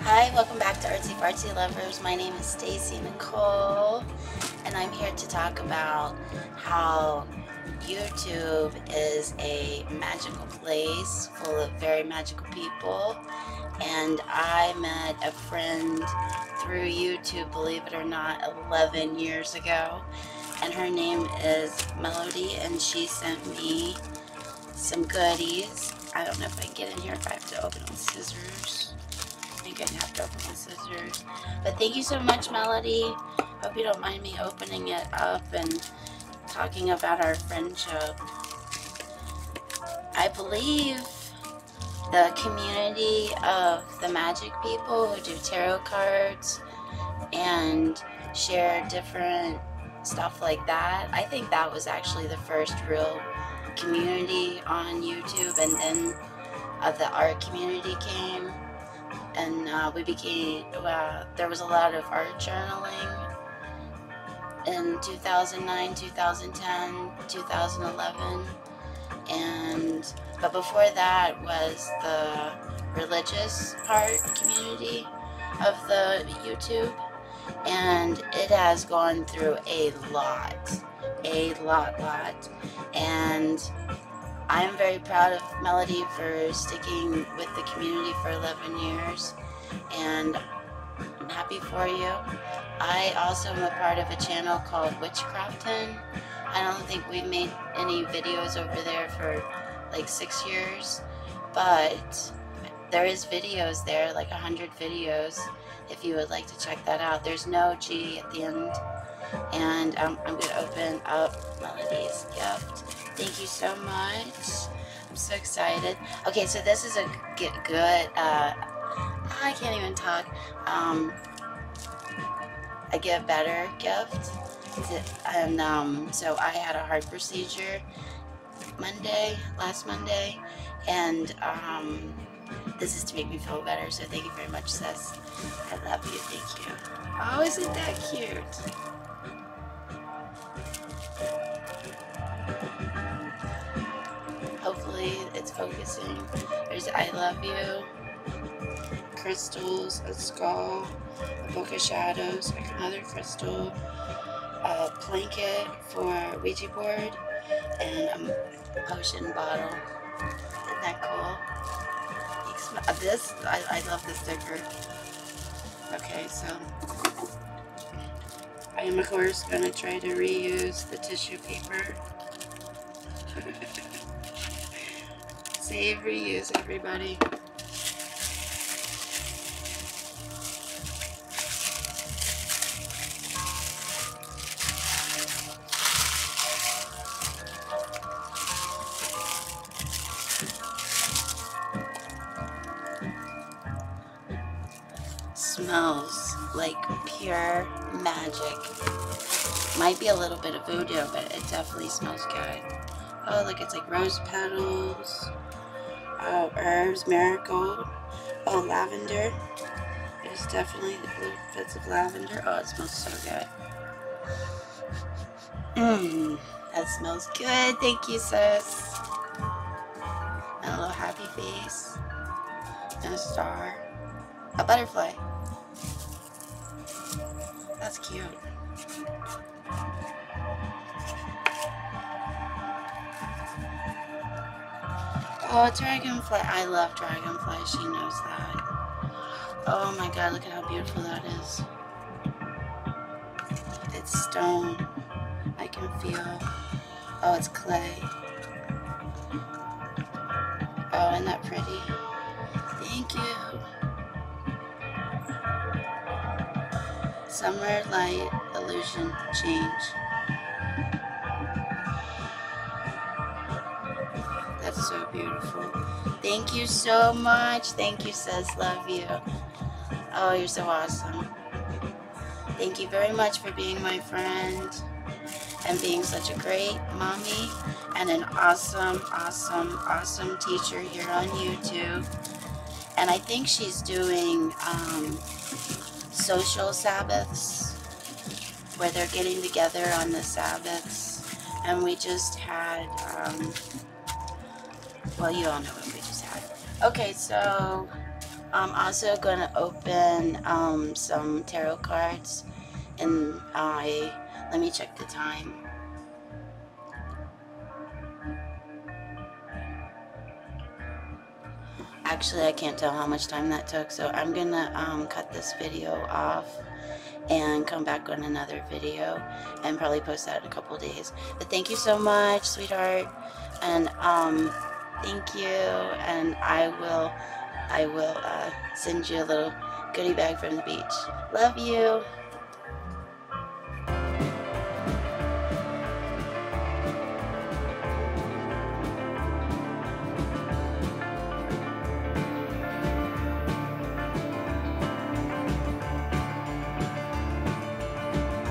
Hi, welcome back to Artsy Fartsy Lovers. My name is Stacy Nicolle, and I'm here to talk about how YouTube is a magical place full of very magical people. And I met a friend through YouTube, believe it or not, 11 years ago. And her name is Melody, and she sent me some goodies. I don't know if I can get in here, if I have to open it with scissors. I think I'd have to open with scissors. But thank you so much, Melody. Hope you don't mind me opening it up and talking about our friendship. I believe the community of the Magick people who do tarot cards and share different stuff like that, I think that was actually the first real community on YouTube, and then the art community came, and we became, there was a lot of art journaling in 2009, 2010, 2011, but before that was the religious part community of the YouTube, and it has gone through a lot, and I'm very proud of Melody for sticking with the community for 11 years, and I'm happy for you. I also am a part of a channel called Witchcraftin. I don't think we've made any videos over there for like 6 years, but there is videos there, like 100 videos, if you would like to check that out. There's no G at the end. And I'm going to open up Melody's gift. Thank you so much. I'm so excited. Okay, so this is a good, I can't even talk, a get better gift. And so I had a heart procedure last Monday, and this is to make me feel better, so thank you very much, sis. I love you, thank you. Oh, isn't that cute? Hopefully it's focusing. There's I love you, crystals, a skull, a book of shadows, like another crystal, a blanket for Ouija board, and a potion bottle. Isn't that cool? This, I love this sticker. Okay, so I am of course going to try to reuse the tissue paper. Save, reuse, everybody. Smells like pure magic. Might be a little bit of voodoo, but it definitely smells good. Oh, look, it's like rose petals. Oh, herbs, marigold. Oh, lavender. There's definitely little bits of lavender. Oh, it smells so good. That smells good. Thank you, sis. And a little happy face. And a star. A butterfly. That's cute. Oh, dragonfly. I love dragonfly. She knows that. Oh my god, look at how beautiful that is. It's stone. I can feel. Oh, it's clay. Oh, isn't that pretty? Thank you. Summer light illusion change. That's so beautiful. Thank you so much. Thank you, sis. Love you. Oh, you're so awesome. Thank you very much for being my friend and being such a great mommy and an awesome teacher here on YouTube. And I think she's doing social Sabbaths where they're getting together on the Sabbaths. And we just had, well, you all know what we just had. Okay, so I'm also going to open some tarot cards, and let me check the time. Actually, I can't tell how much time that took, so I'm gonna cut this video off and come back on another video and probably post that in a couple days. But thank you so much, sweetheart, and thank you, and I will send you a little goodie bag from the beach. Love you.